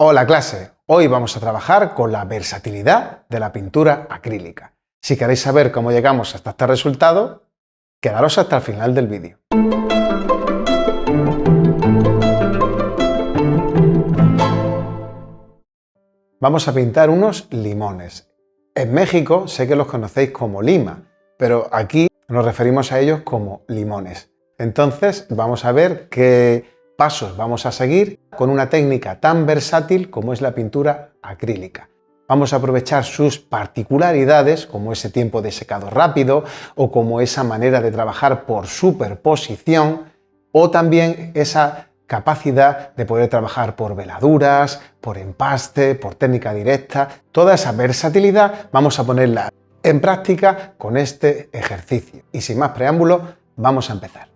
Hola clase, hoy vamos a trabajar con la versatilidad de la pintura acrílica. Si queréis saber cómo llegamos hasta este resultado, quedaros hasta el final del vídeo. Vamos a pintar unos limones. En México sé que los conocéis como lima, pero aquí nos referimos a ellos como limones. Entonces vamos a ver qué pasos vamos a seguir con una técnica tan versátil como es la pintura acrílica. Vamos a aprovechar sus particularidades, como ese tiempo de secado rápido o como esa manera de trabajar por superposición, o también esa capacidad de poder trabajar por veladuras, por empaste, por técnica directa. Toda esa versatilidad vamos a ponerla en práctica con este ejercicio. Y sin más preámbulos, vamos a empezar.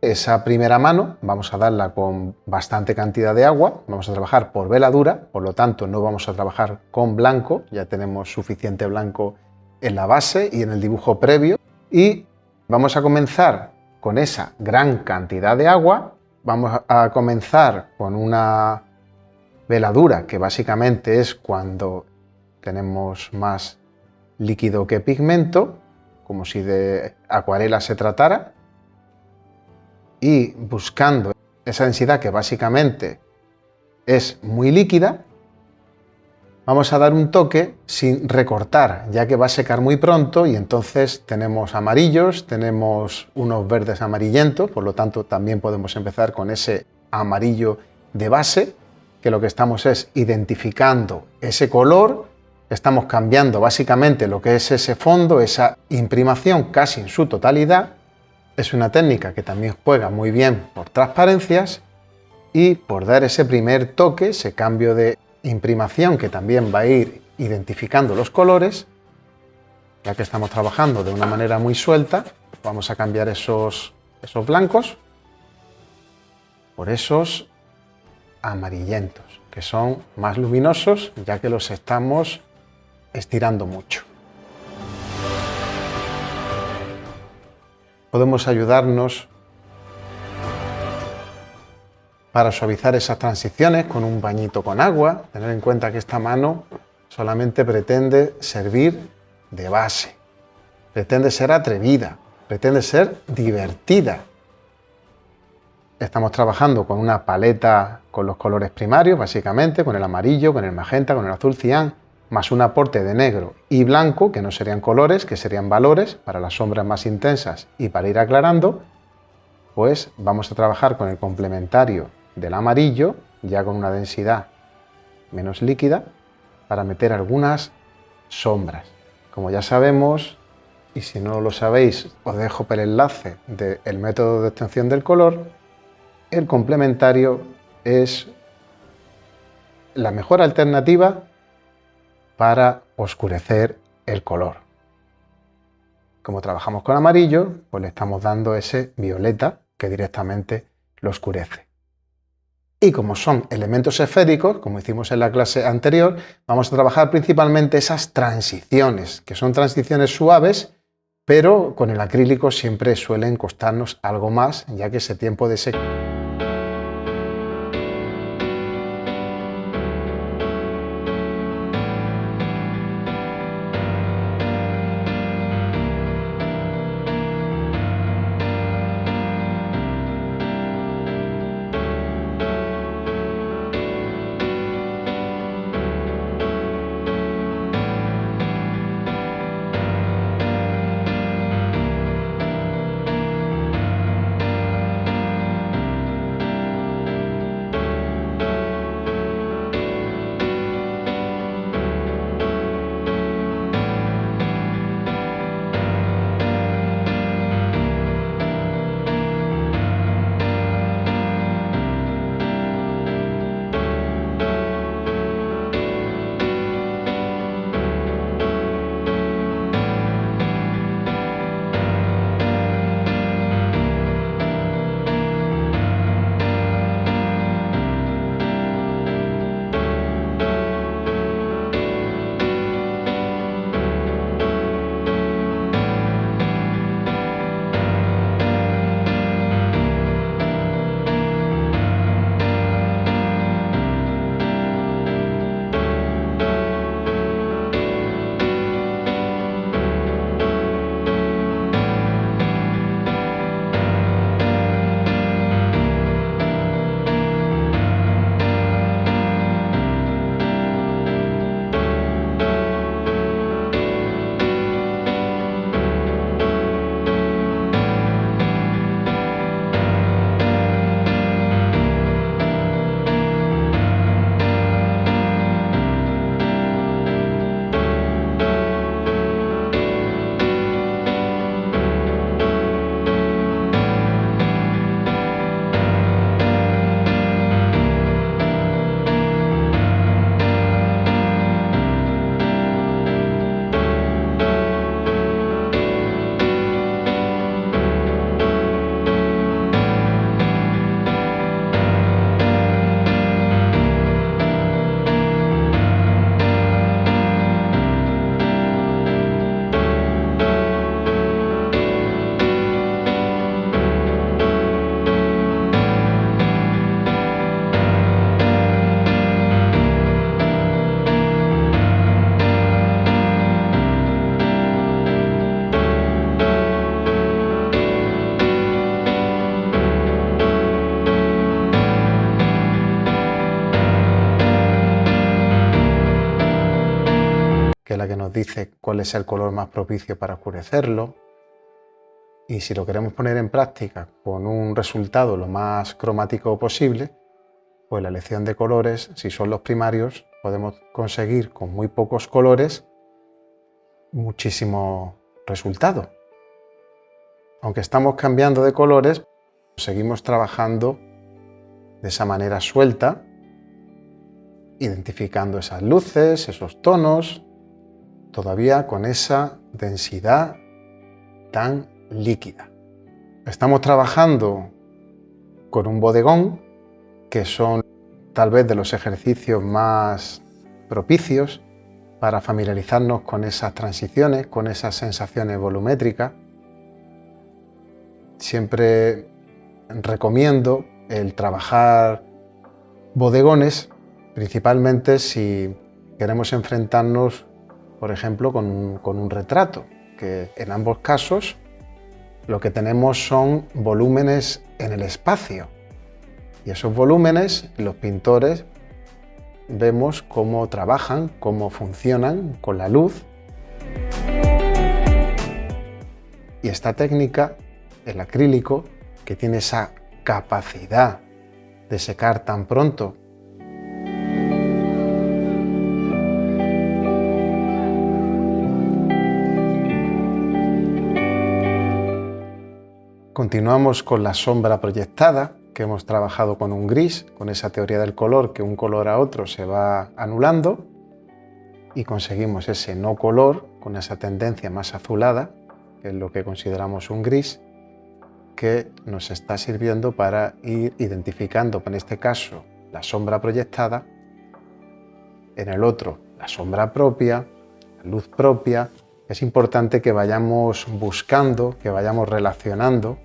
Esa primera mano vamos a darla con bastante cantidad de agua, vamos a trabajar por veladura, por lo tanto no vamos a trabajar con blanco, ya tenemos suficiente blanco en la base y en el dibujo previo, y vamos a comenzar con esa gran cantidad de agua. Vamos a comenzar con una veladura, que básicamente es cuando tenemos más líquido que pigmento, como si de acuarela se tratara, y buscando esa densidad que básicamente es muy líquida, vamos a dar un toque sin recortar, ya que va a secar muy pronto y entonces tenemos amarillos, tenemos unos verdes amarillentos, por lo tanto también podemos empezar con ese amarillo de base, que lo que estamos es identificando ese color, estamos cambiando básicamente lo que es ese fondo, esa imprimación casi en su totalidad. Es una técnica que también juega muy bien por transparencias y por dar ese primer toque, ese cambio de imprimación que también va a ir identificando los colores. Ya que estamos trabajando de una manera muy suelta, vamos a cambiar esos blancos por esos amarillentos, que son más luminosos, ya que los estamos estirando mucho. Podemos ayudarnos para suavizar esas transiciones con un bañito con agua. Tener en cuenta que esta mano solamente pretende servir de base, pretende ser atrevida, pretende ser divertida. Estamos trabajando con una paleta con los colores primarios, básicamente, con el amarillo, con el magenta, con el azul cian, más un aporte de negro y blanco, que no serían colores, que serían valores para las sombras más intensas y para ir aclarando. Pues vamos a trabajar con el complementario del amarillo, ya con una densidad menos líquida, para meter algunas sombras. Como ya sabemos, y si no lo sabéis, os dejo el enlace del método de obtención del color, el complementario es la mejor alternativa para oscurecer el color. Como trabajamos con amarillo, pues le estamos dando ese violeta que directamente lo oscurece. Y como son elementos esféricos, como hicimos en la clase anterior, vamos a trabajar principalmente esas transiciones, que son transiciones suaves, pero con el acrílico siempre suelen costarnos algo más, ya que ese tiempo de secado. dice cuál es el color más propicio para oscurecerlo. Y si lo queremos poner en práctica con un resultado lo más cromático posible, pues la elección de colores, si son los primarios, podemos conseguir con muy pocos colores muchísimo resultado. Aunque estamos cambiando de colores, seguimos trabajando de esa manera suelta, identificando esas luces, esos tonos, todavía con esa densidad tan líquida. Estamos trabajando con un bodegón, que son tal vez de los ejercicios más propicios para familiarizarnos con esas transiciones, con esas sensaciones volumétricas. Siempre recomiendo el trabajar bodegones, principalmente si queremos enfrentarnos, por ejemplo, con un retrato, que en ambos casos lo que tenemos son volúmenes en el espacio. Y esos volúmenes, los pintores vemos cómo trabajan, cómo funcionan con la luz. Y esta técnica, el acrílico, que tiene esa capacidad de secar tan pronto, continuamos con la sombra proyectada, que hemos trabajado con un gris, con esa teoría del color, que un color a otro se va anulando, y conseguimos ese no color con esa tendencia más azulada, que es lo que consideramos un gris, que nos está sirviendo para ir identificando, en este caso, la sombra proyectada, en el otro, la sombra propia, la luz propia. Es importante que vayamos buscando, que vayamos relacionando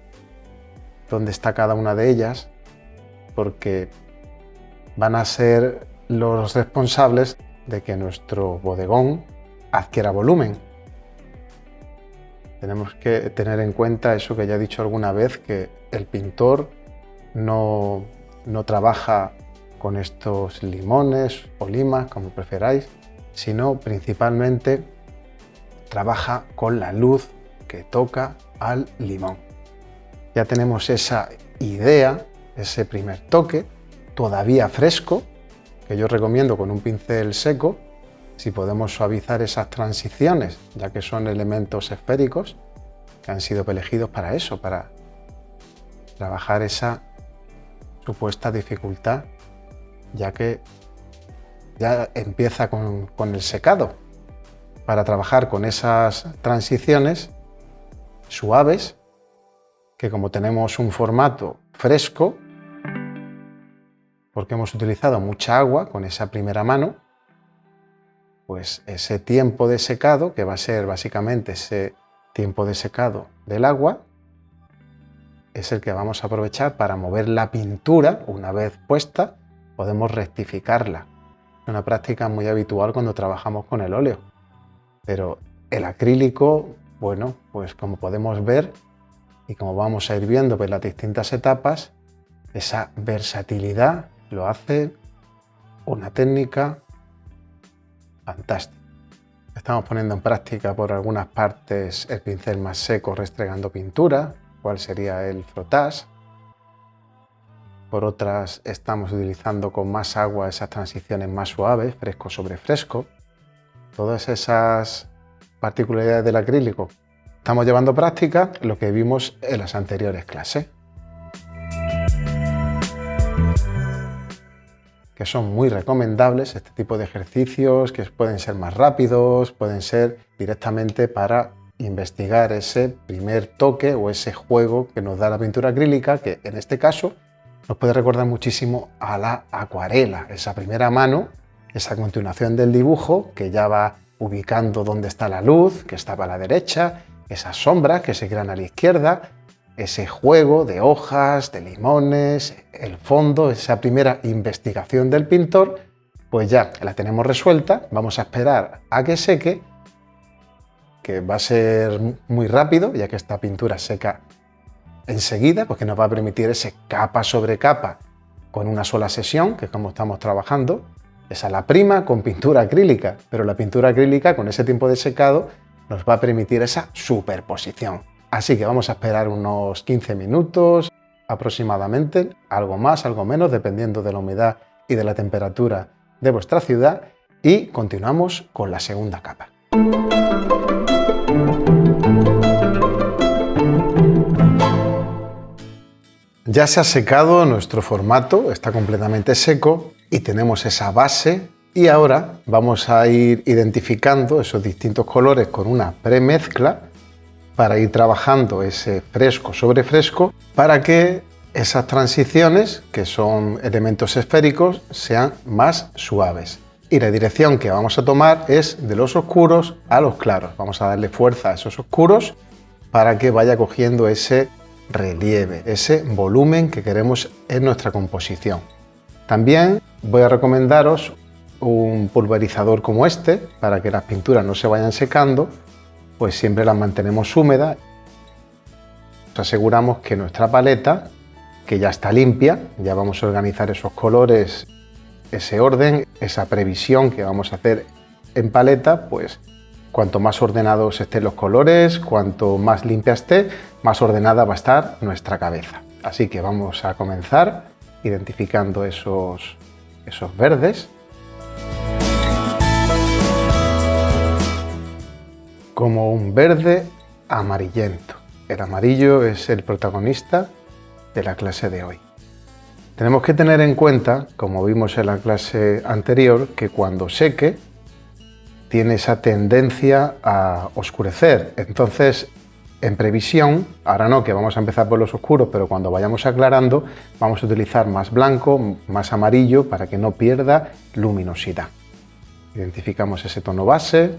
dónde está cada una de ellas, porque van a ser los responsables de que nuestro bodegón adquiera volumen. Tenemos que tener en cuenta eso que ya he dicho alguna vez, que el pintor no trabaja con estos limones o limas, como preferáis, sino principalmente trabaja con la luz que toca al limón. Ya tenemos esa idea, ese primer toque, todavía fresco, que yo recomiendo con un pincel seco, si podemos suavizar esas transiciones, ya que son elementos esféricos que han sido elegidos para eso, para trabajar esa supuesta dificultad, ya que ya empieza con el secado, para trabajar con esas transiciones suaves, que como tenemos un formato fresco, porque hemos utilizado mucha agua con esa primera mano, pues ese tiempo de secado, que va a ser básicamente ese tiempo de secado del agua, es el que vamos a aprovechar para mover la pintura. Una vez puesta, podemos rectificarla. Es una práctica muy habitual cuando trabajamos con el óleo. Pero el acrílico, bueno, pues como podemos ver y como vamos a ir viendo pues las distintas etapas, esa versatilidad lo hace una técnica fantástica. Estamos poniendo en práctica por algunas partes el pincel más seco restregando pintura, cuál sería el frottage. Por otras estamos utilizando con más agua esas transiciones más suaves, fresco sobre fresco. Todas esas particularidades del acrílico estamos llevando a práctica lo que vimos en las anteriores clases, que son muy recomendables este tipo de ejercicios, que pueden ser más rápidos, pueden ser directamente para investigar ese primer toque o ese juego que nos da la pintura acrílica, que en este caso nos puede recordar muchísimo a la acuarela, esa primera mano, esa continuación del dibujo que ya va ubicando dónde está la luz, que estaba a la derecha, esas sombras que se crean a la izquierda, ese juego de hojas, de limones, el fondo, esa primera investigación del pintor, pues ya la tenemos resuelta. Vamos a esperar a que seque, que va a ser muy rápido, ya que esta pintura seca enseguida, pues que nos va a permitir ese capa sobre capa con una sola sesión, que es como estamos trabajando, Esa la prima con pintura acrílica, pero la pintura acrílica con ese tiempo de secado nos va a permitir esa superposición. Así que vamos a esperar unos 15 minutos aproximadamente, algo más, algo menos, dependiendo de la humedad y de la temperatura de vuestra ciudad, y continuamos con la segunda capa. Ya se ha secado nuestro formato, está completamente seco y tenemos esa base, y ahora vamos a ir identificando esos distintos colores con una premezcla para ir trabajando ese fresco sobre fresco para que esas transiciones, que son elementos esféricos, sean más suaves. Y la dirección que vamos a tomar es de los oscuros a los claros. Vamos a darle fuerza a esos oscuros para que vaya cogiendo ese relieve, ese volumen que queremos en nuestra composición. También voy a recomendaros un pulverizador como este para que las pinturas no se vayan secando, pues siempre las mantenemos húmedas. Nos aseguramos que nuestra paleta, que ya está limpia, ya vamos a organizar esos colores, ese orden, esa previsión que vamos a hacer en paleta, pues cuanto más ordenados estén los colores, cuanto más limpia esté, más ordenada va a estar nuestra cabeza. Así que vamos a comenzar identificando esos verdes. Como un verde amarillento. El amarillo es el protagonista de la clase de hoy. Tenemos que tener en cuenta, como vimos en la clase anterior, que cuando seque tiene esa tendencia a oscurecer. Entonces, en previsión, ahora no, que vamos a empezar por los oscuros, pero cuando vayamos aclarando, vamos a utilizar más blanco, más amarillo, para que no pierda luminosidad. Identificamos ese tono base,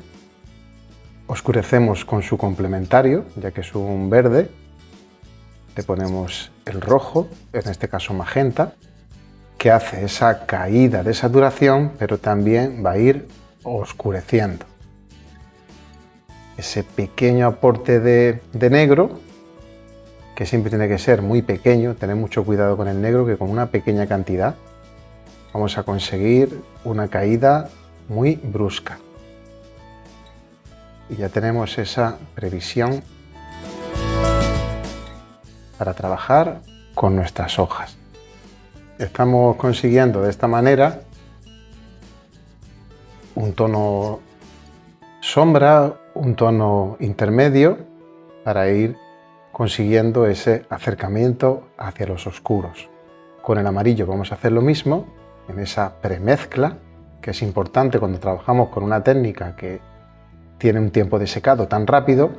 oscurecemos con su complementario, ya que es un verde, le ponemos el rojo, en este caso magenta, que hace esa caída de saturación, pero también va a ir oscureciendo. Ese pequeño aporte de negro, que siempre tiene que ser muy pequeño, tener mucho cuidado con el negro, que con una pequeña cantidad vamos a conseguir una caída muy brusca. Y ya tenemos esa previsión para trabajar con nuestras hojas. Estamos consiguiendo de esta manera un tono sombra, un tono intermedio, para ir consiguiendo ese acercamiento hacia los oscuros. Con el amarillo vamos a hacer lo mismo, en esa premezcla, que es importante cuando trabajamos con una técnica que tiene un tiempo de secado tan rápido,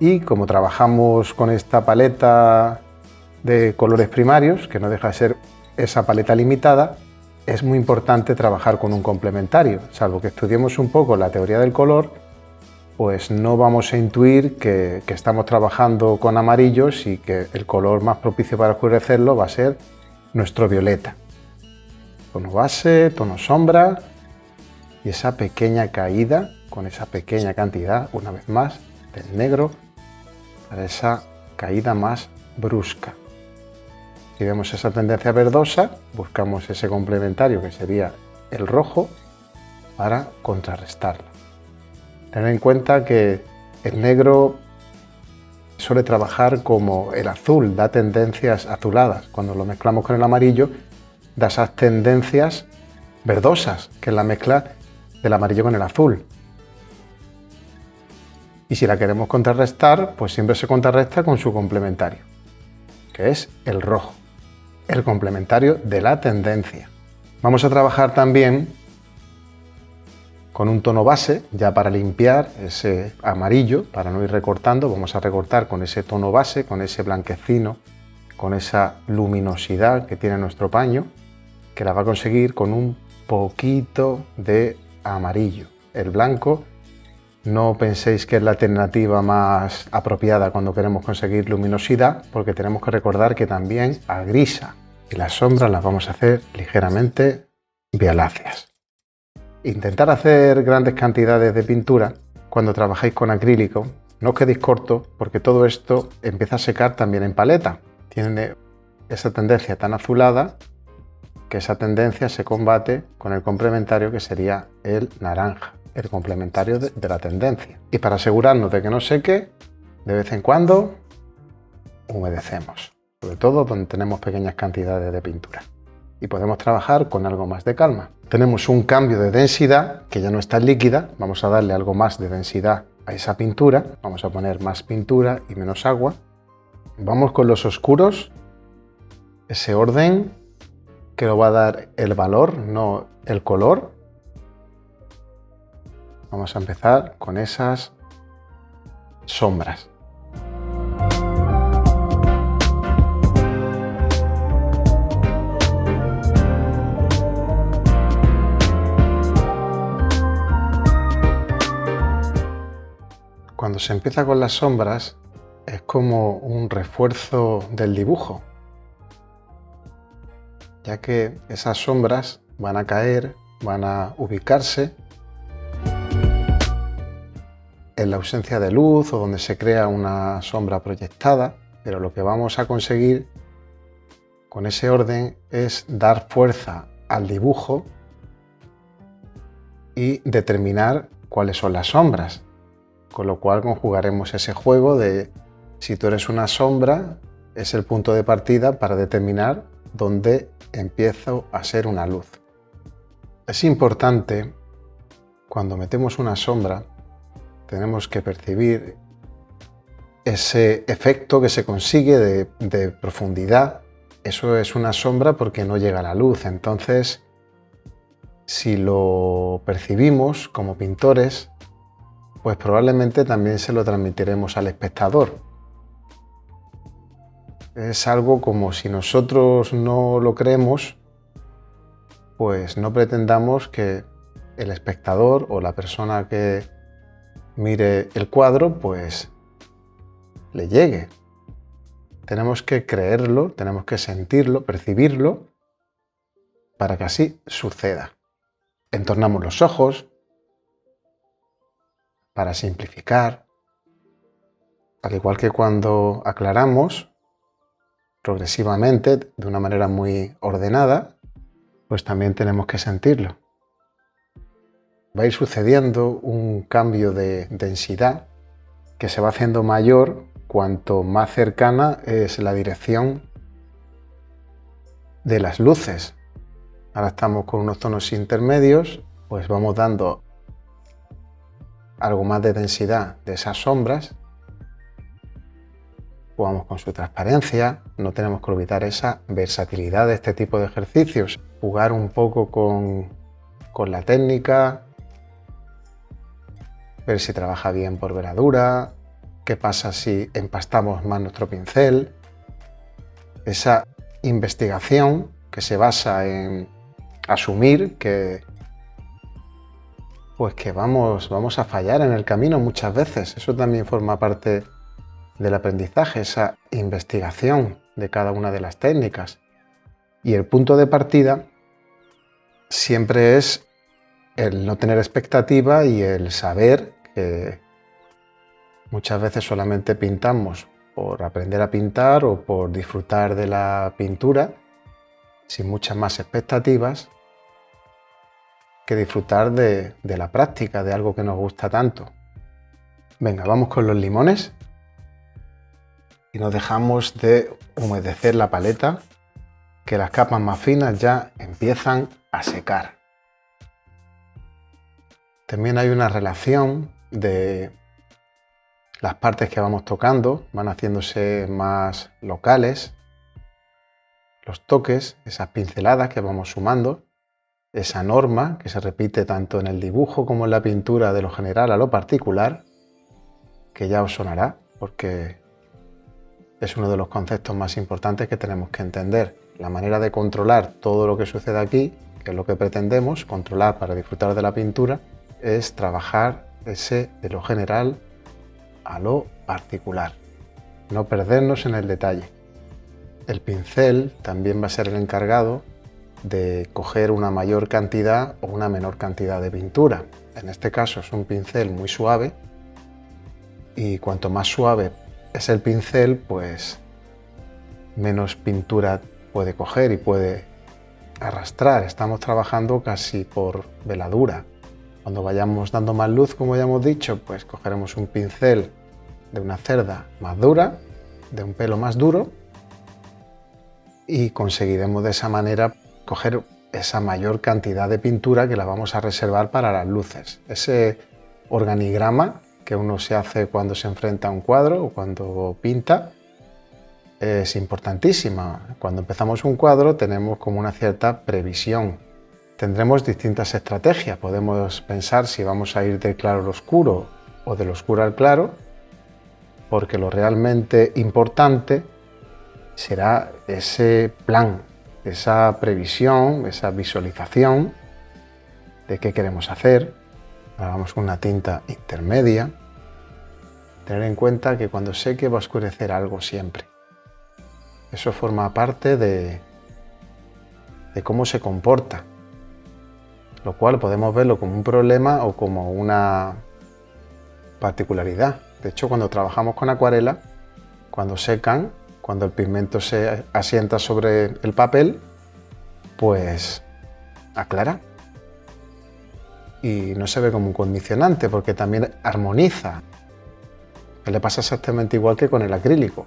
y como trabajamos con esta paleta de colores primarios, que no deja de ser esa paleta limitada, es muy importante trabajar con un complementario. Salvo que estudiemos un poco la teoría del color, pues no vamos a intuir que estamos trabajando con amarillos y que el color más propicio para oscurecerlo va a ser nuestro violeta. Tono base, tono sombra y esa pequeña caída con esa pequeña cantidad, una vez más, del negro para esa caída más brusca. Si vemos esa tendencia verdosa, buscamos ese complementario que sería el rojo para contrarrestarla. Tener en cuenta que el negro suele trabajar como el azul, da tendencias azuladas. Cuando lo mezclamos con el amarillo, da esas tendencias verdosas, que es la mezcla del amarillo con el azul. Y si la queremos contrarrestar, pues siempre se contrarresta con su complementario, que es el rojo, el complementario de la tendencia. Vamos a trabajar también con un tono base, ya para limpiar ese amarillo, para no ir recortando, vamos a recortar con ese tono base, con ese blanquecino, con esa luminosidad que tiene nuestro paño, que la va a conseguir con un poquito de amarillo. El blanco, no penséis que es la alternativa más apropiada cuando queremos conseguir luminosidad, porque tenemos que recordar que también agrisa, y las sombras las vamos a hacer ligeramente violáceas. Intentar hacer grandes cantidades de pintura cuando trabajáis con acrílico, no os quedéis cortos, porque todo esto empieza a secar también en paleta. Tiene esa tendencia tan azulada que esa tendencia se combate con el complementario, que sería el naranja, el complementario de la tendencia. Y para asegurarnos de que no seque, de vez en cuando humedecemos, sobre todo donde tenemos pequeñas cantidades de pintura. Y podemos trabajar con algo más de calma. Tenemos un cambio de densidad, que ya no está líquida, vamos a darle algo más de densidad a esa pintura, vamos a poner más pintura y menos agua. Vamos con los oscuros, ese orden que lo va a dar el valor, no el color. Vamos a empezar con esas sombras. Cuando se empieza con las sombras, es como un refuerzo del dibujo, ya que esas sombras van a caer, van a ubicarse en la ausencia de luz o donde se crea una sombra proyectada, pero lo que vamos a conseguir con ese orden es dar fuerza al dibujo y determinar cuáles son las sombras, con lo cual conjugaremos ese juego de si tú eres una sombra, es el punto de partida para determinar dónde empiezo a ser una luz. Es importante, cuando metemos una sombra, tenemos que percibir ese efecto que se consigue de profundidad. Eso es una sombra porque no llega a la luz. Entonces, si lo percibimos como pintores, pues probablemente también se lo transmitiremos al espectador. Es algo como si nosotros no lo creemos, pues no pretendamos que el espectador o la persona que mire el cuadro, pues le llegue. Tenemos que creerlo, tenemos que sentirlo, percibirlo, para que así suceda. Entornamos los ojos para simplificar, al igual que cuando aclaramos progresivamente, de una manera muy ordenada, pues también tenemos que sentirlo. Va a ir sucediendo un cambio de densidad que se va haciendo mayor cuanto más cercana es la dirección de las luces. Ahora estamos con unos tonos intermedios, pues vamos dando algo más de densidad de esas sombras. Jugamos con su transparencia, no tenemos que olvidar esa versatilidad de este tipo de ejercicios. Jugar un poco con la técnica, ver si trabaja bien por veladura, qué pasa si empastamos más nuestro pincel. Esa investigación que se basa en asumir que vamos a fallar en el camino muchas veces. Eso también forma parte del aprendizaje, esa investigación de cada una de las técnicas. Y el punto de partida siempre es el no tener expectativa y el saber que muchas veces solamente pintamos por aprender a pintar o por disfrutar de la pintura, sin muchas más expectativas que disfrutar de la práctica, de algo que nos gusta tanto. Venga, vamos con los limones y nos dejamos de humedecer la paleta, que las capas más finas ya empiezan a secar. También hay una relación de las partes que vamos tocando, van haciéndose más locales, los toques, esas pinceladas que vamos sumando, esa norma que se repite tanto en el dibujo como en la pintura de lo general a lo particular, que ya os sonará porque es uno de los conceptos más importantes que tenemos que entender. La manera de controlar todo lo que sucede aquí, que es lo que pretendemos, controlar para disfrutar de la pintura, es trabajar ese de lo general a lo particular, no perdernos en el detalle. El pincel también va a ser el encargado de coger una mayor cantidad o una menor cantidad de pintura. En este caso es un pincel muy suave y cuanto más suave es el pincel, pues menos pintura puede coger y puede arrastrar, estamos trabajando casi por veladura. Cuando vayamos dando más luz, como ya hemos dicho, pues cogeremos un pincel de una cerda más dura, de un pelo más duro, y conseguiremos de esa manera coger esa mayor cantidad de pintura que la vamos a reservar para las luces. Ese organigrama que uno se hace cuando se enfrenta a un cuadro o cuando pinta es importantísima. Cuando empezamos un cuadro tenemos como una cierta previsión. Tendremos distintas estrategias. Podemos pensar si vamos a ir del claro al oscuro o del oscuro al claro, porque lo realmente importante será ese plan, esa previsión, esa visualización de qué queremos hacer. Hagamos una tinta intermedia. Tener en cuenta que cuando seque va a oscurecer algo siempre. Eso forma parte de cómo se comporta, lo cual podemos verlo como un problema o como una particularidad. De hecho, cuando trabajamos con acuarela, cuando secan, cuando el pigmento se asienta sobre el papel, pues aclara. Y no se ve como un condicionante porque también armoniza. Le pasa exactamente igual que con el acrílico.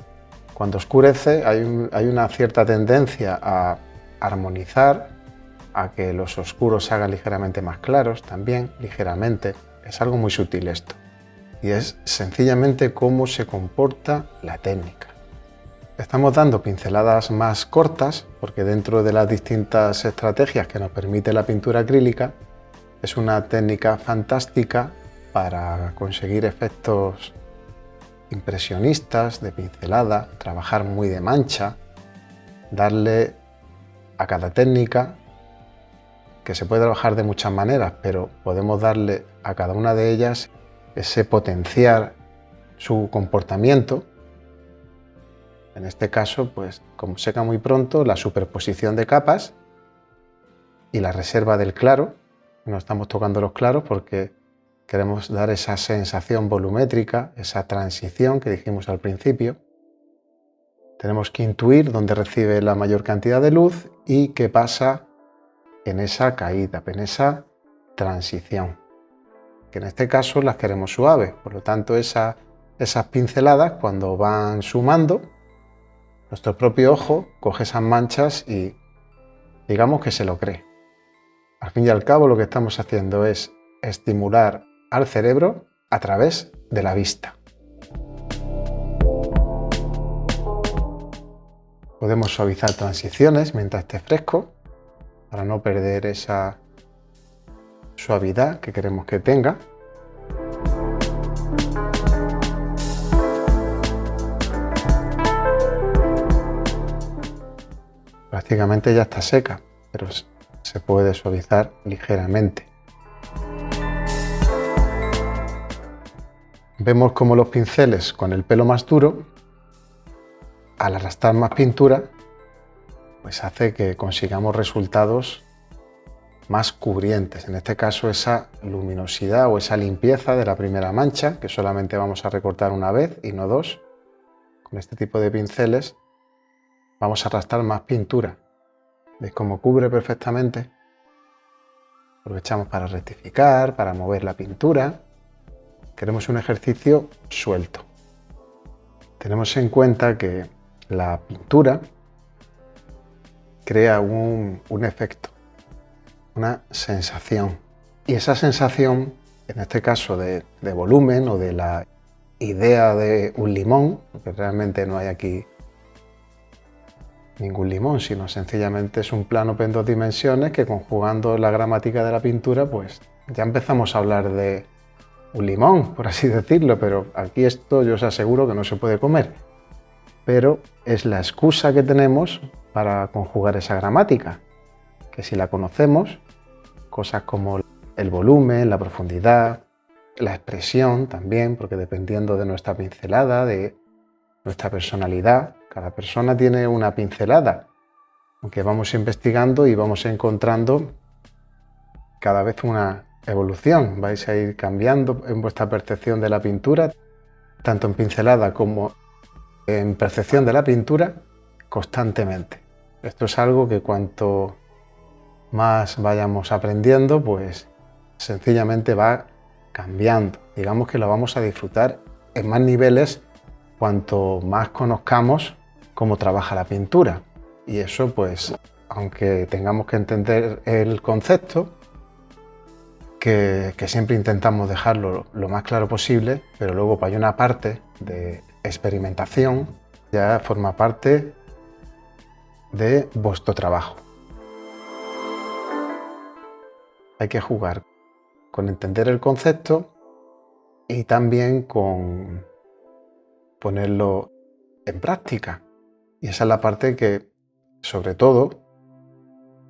Cuando oscurece hay una cierta tendencia a armonizar, a que los oscuros se hagan ligeramente más claros también, ligeramente. Es algo muy sutil esto. Y es sencillamente cómo se comporta la técnica. Estamos dando pinceladas más cortas porque dentro de las distintas estrategias que nos permite la pintura acrílica, es una técnica fantástica para conseguir efectos impresionistas de pincelada, trabajar muy de mancha, darle a cada técnica, que se puede trabajar de muchas maneras, pero podemos darle a cada una de ellas ese potenciar su comportamiento. En este caso, pues como seca muy pronto, la superposición de capas y la reserva del claro. No estamos tocando los claros porque queremos dar esa sensación volumétrica, esa transición que dijimos al principio. Tenemos que intuir dónde recibe la mayor cantidad de luz y qué pasa en esa caída, en esa transición. Que en este caso las queremos suaves, por lo tanto esas pinceladas cuando van sumando, nuestro propio ojo coge esas manchas y digamos que se lo cree. Al fin y al cabo lo que estamos haciendo es estimular al cerebro a través de la vista. Podemos suavizar transiciones mientras esté fresco para no perder esa suavidad que queremos que tenga. Prácticamente ya está seca, pero se puede suavizar ligeramente. Vemos como los pinceles con el pelo más duro, al arrastrar más pintura, pues hace que consigamos resultados más cubrientes. En este caso, esa luminosidad o esa limpieza de la primera mancha, que solamente vamos a recortar una vez y no dos. Con este tipo de pinceles vamos a arrastrar más pintura. ¿Veis cómo cubre perfectamente? Aprovechamos para rectificar, para mover la pintura. Queremos un ejercicio suelto. Tenemos en cuenta que la pintura crea un efecto, una sensación. Y esa sensación, en este caso de volumen o de la idea de un limón, porque realmente no hay aquí ningún limón, sino sencillamente es un plano en dos dimensiones que conjugando la gramática de la pintura, pues ya empezamos a hablar de un limón, por así decirlo, pero aquí esto yo os aseguro que no se puede comer. Pero es la excusa que tenemos para conjugar esa gramática, que si la conocemos, cosas como el volumen, la profundidad, la expresión también, porque dependiendo de nuestra pincelada, de nuestra personalidad, cada persona tiene una pincelada, aunque vamos investigando y vamos encontrando cada vez una evolución. Vais a ir cambiando en vuestra percepción de la pintura, tanto en pincelada como en percepción de la pintura, constantemente. Esto es algo que cuanto más vayamos aprendiendo, pues sencillamente va cambiando. Digamos que lo vamos a disfrutar en más niveles cuanto más conozcamos cómo trabaja la pintura. Y eso, pues, aunque tengamos que entender el concepto, que siempre intentamos dejarlo lo más claro posible, pero luego hay una parte de experimentación, ya forma parte de vuestro trabajo. Hay que jugar con entender el concepto y también con ponerlo en práctica. Y esa es la parte que, sobre todo,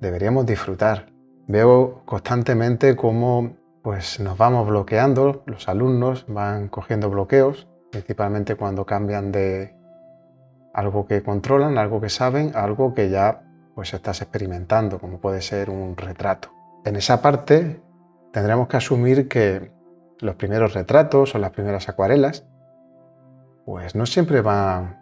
deberíamos disfrutar. Veo constantemente cómo pues, nos vamos bloqueando, los alumnos van cogiendo bloqueos, principalmente cuando cambian de algo que controlan, algo que saben, a algo que ya pues, estás experimentando, como puede ser un retrato. En esa parte tendremos que asumir que los primeros retratos o las primeras acuarelas pues no siempre van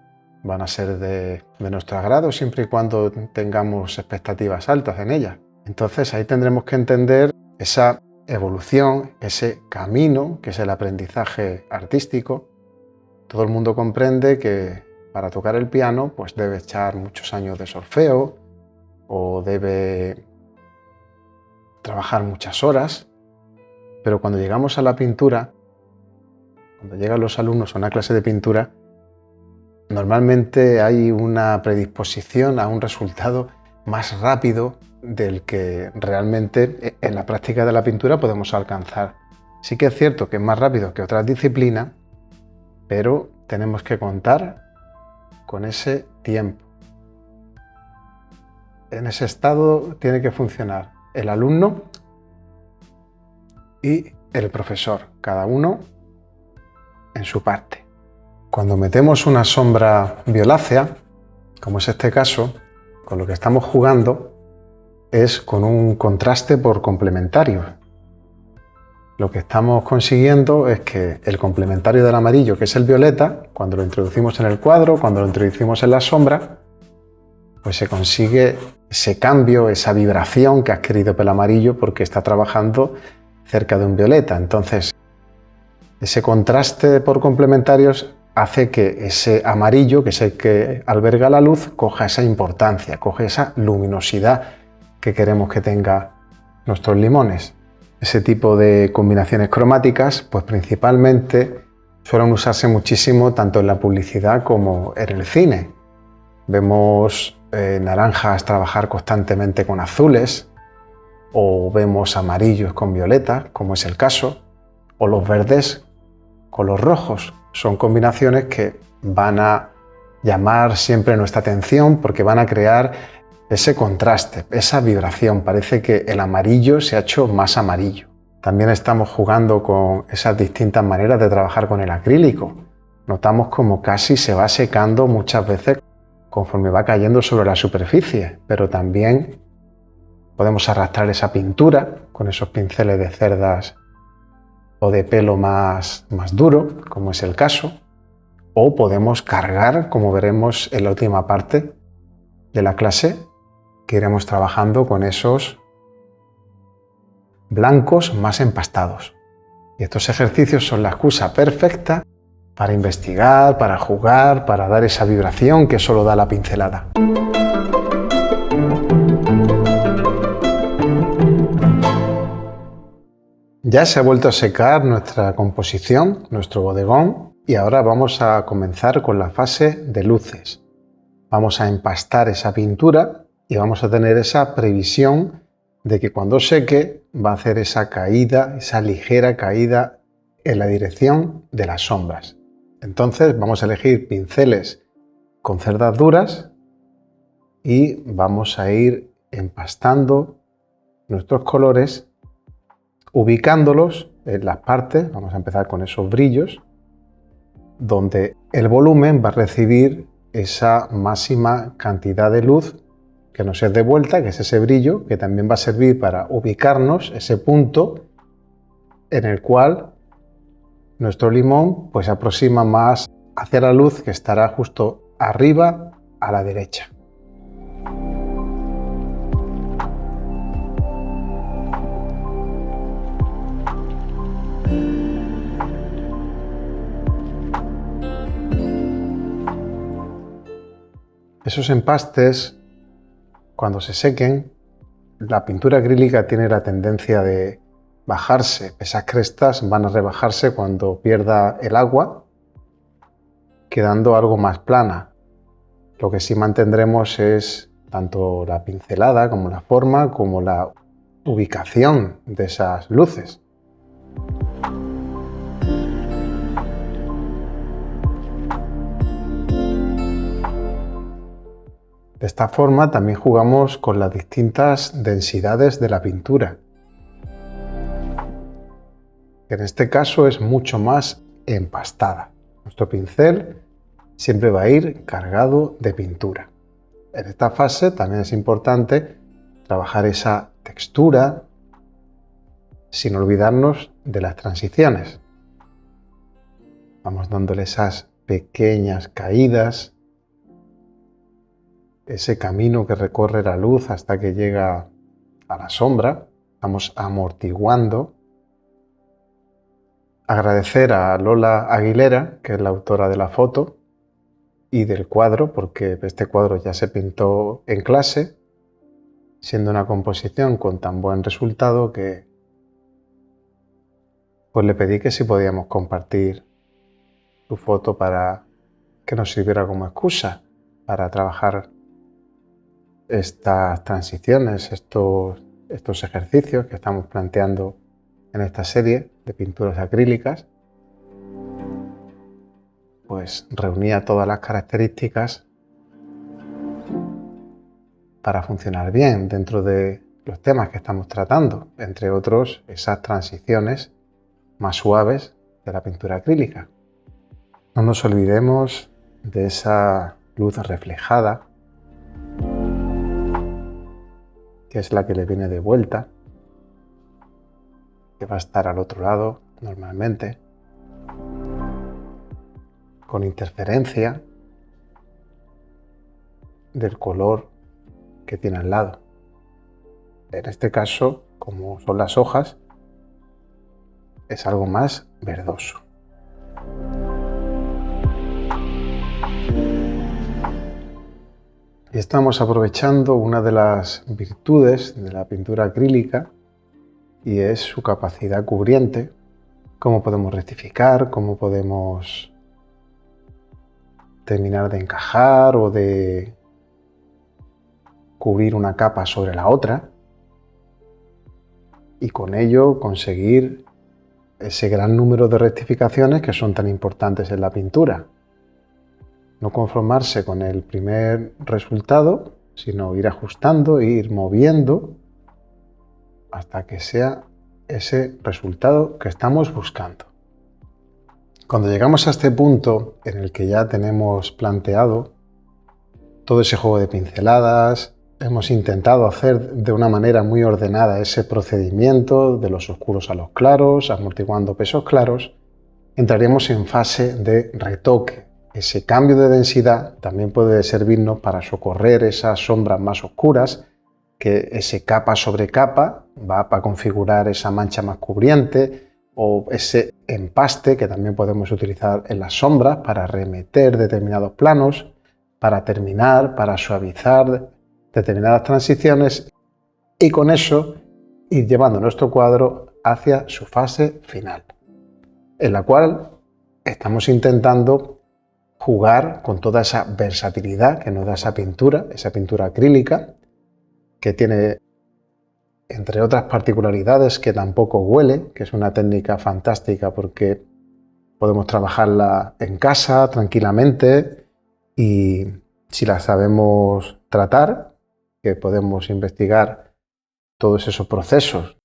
a ser de nuestro agrado, siempre y cuando tengamos expectativas altas en ellas. Entonces ahí tendremos que entender esa evolución, ese camino que es el aprendizaje artístico. Todo el mundo comprende que para tocar el piano pues debe echar muchos años de solfeo o debe trabajar muchas horas, pero cuando llegamos a la pintura, cuando llegan los alumnos a una clase de pintura, normalmente hay una predisposición a un resultado más rápido del que realmente en la práctica de la pintura podemos alcanzar. Sí que es cierto que es más rápido que otras disciplinas, pero tenemos que contar con ese tiempo. En ese estado tiene que funcionar el alumno y el profesor, cada uno en su parte. Cuando metemos una sombra violácea, como es este caso, con lo que estamos jugando es con un contraste por complementario. Lo que estamos consiguiendo es que el complementario del amarillo, que es el violeta, cuando lo introducimos en el cuadro, cuando lo introducimos en la sombra, pues se consigue ese cambio, esa vibración que ha adquirido el amarillo porque está trabajando cerca de un violeta. Entonces, ese contraste por complementarios hace que ese amarillo, que es el que alberga la luz, coja esa importancia, coge esa luminosidad que queremos que tenga nuestros limones. Ese tipo de combinaciones cromáticas, pues principalmente suelen usarse muchísimo tanto en la publicidad como en el cine. Vemos naranjas trabajar constantemente con azules, o vemos amarillos con violeta, como es el caso, o los verdes con los rojos. Son combinaciones que van a llamar siempre nuestra atención porque van a crear ese contraste, esa vibración. Parece que el amarillo se ha hecho más amarillo. También estamos jugando con esas distintas maneras de trabajar con el acrílico. Notamos como casi se va secando muchas veces conforme va cayendo sobre la superficie, pero también podemos arrastrar esa pintura con esos pinceles de cerdas o de pelo más duro, como es el caso, o podemos cargar, como veremos en la última parte de la clase, que iremos trabajando con esos blancos más empastados. Y estos ejercicios son la excusa perfecta para investigar, para jugar, para dar esa vibración que solo da la pincelada. Ya se ha vuelto a secar nuestra composición, nuestro bodegón, y ahora vamos a comenzar con la fase de luces. Vamos a empastar esa pintura y vamos a tener esa previsión de que cuando seque va a hacer esa caída, esa ligera caída en la dirección de las sombras. Entonces vamos a elegir pinceles con cerdas duras y vamos a ir empastando nuestros colores, ubicándolos en las partes. Vamos a empezar con esos brillos, donde el volumen va a recibir esa máxima cantidad de luz que nos es devuelta, que es ese brillo, que también va a servir para ubicarnos ese punto en el cual nuestro limón pues se aproxima más hacia la luz, que estará justo arriba a la derecha. Esos empastes, cuando se sequen, la pintura acrílica tiene la tendencia de bajarse. Esas crestas van a rebajarse cuando pierda el agua, quedando algo más plana. Lo que sí mantendremos es tanto la pincelada como la forma, como la ubicación de esas luces. De esta forma también jugamos con las distintas densidades de la pintura. En este caso es mucho más empastada. Nuestro pincel siempre va a ir cargado de pintura. En esta fase también es importante trabajar esa textura sin olvidarnos de las transiciones. Vamos dándole esas pequeñas caídas, ese camino que recorre la luz hasta que llega a la sombra. Vamos amortiguando. Agradecer a Lola Aguilera, que es la autora de la foto y del cuadro, porque este cuadro ya se pintó en clase, siendo una composición con tan buen resultado que pues le pedí que si podíamos compartir su foto para que nos sirviera como excusa para trabajar estas transiciones, estos ejercicios que estamos planteando en esta serie de pinturas acrílicas. Pues reunía todas las características para funcionar bien dentro de los temas que estamos tratando, entre otros esas transiciones más suaves de la pintura acrílica. No nos olvidemos de esa luz reflejada, que es la que le viene de vuelta, que va a estar al otro lado normalmente, con interferencia del color que tiene al lado. En este caso, como son las hojas, es algo más verdoso. Y estamos aprovechando una de las virtudes de la pintura acrílica y es su capacidad cubriente. Cómo podemos rectificar, cómo podemos terminar de encajar o de cubrir una capa sobre la otra y con ello conseguir ese gran número de rectificaciones que son tan importantes en la pintura. No conformarse con el primer resultado, sino ir ajustando, ir moviendo hasta que sea ese resultado que estamos buscando. Cuando llegamos a este punto en el que ya tenemos planteado todo ese juego de pinceladas, hemos intentado hacer de una manera muy ordenada ese procedimiento de los oscuros a los claros, amortiguando pesos claros, entraríamos en fase de retoque. Ese cambio de densidad también puede servirnos para socorrer esas sombras más oscuras, que ese capa sobre capa va para configurar esa mancha más cubriente, o ese empaste que también podemos utilizar en las sombras para remeter determinados planos, para terminar, para suavizar determinadas transiciones y con eso ir llevando nuestro cuadro hacia su fase final, en la cual estamos intentando jugar con toda esa versatilidad que nos da esa pintura acrílica, que tiene, entre otras particularidades, que tampoco huele, que es una técnica fantástica porque podemos trabajarla en casa tranquilamente y si la sabemos tratar, que podemos investigar todos esos procesos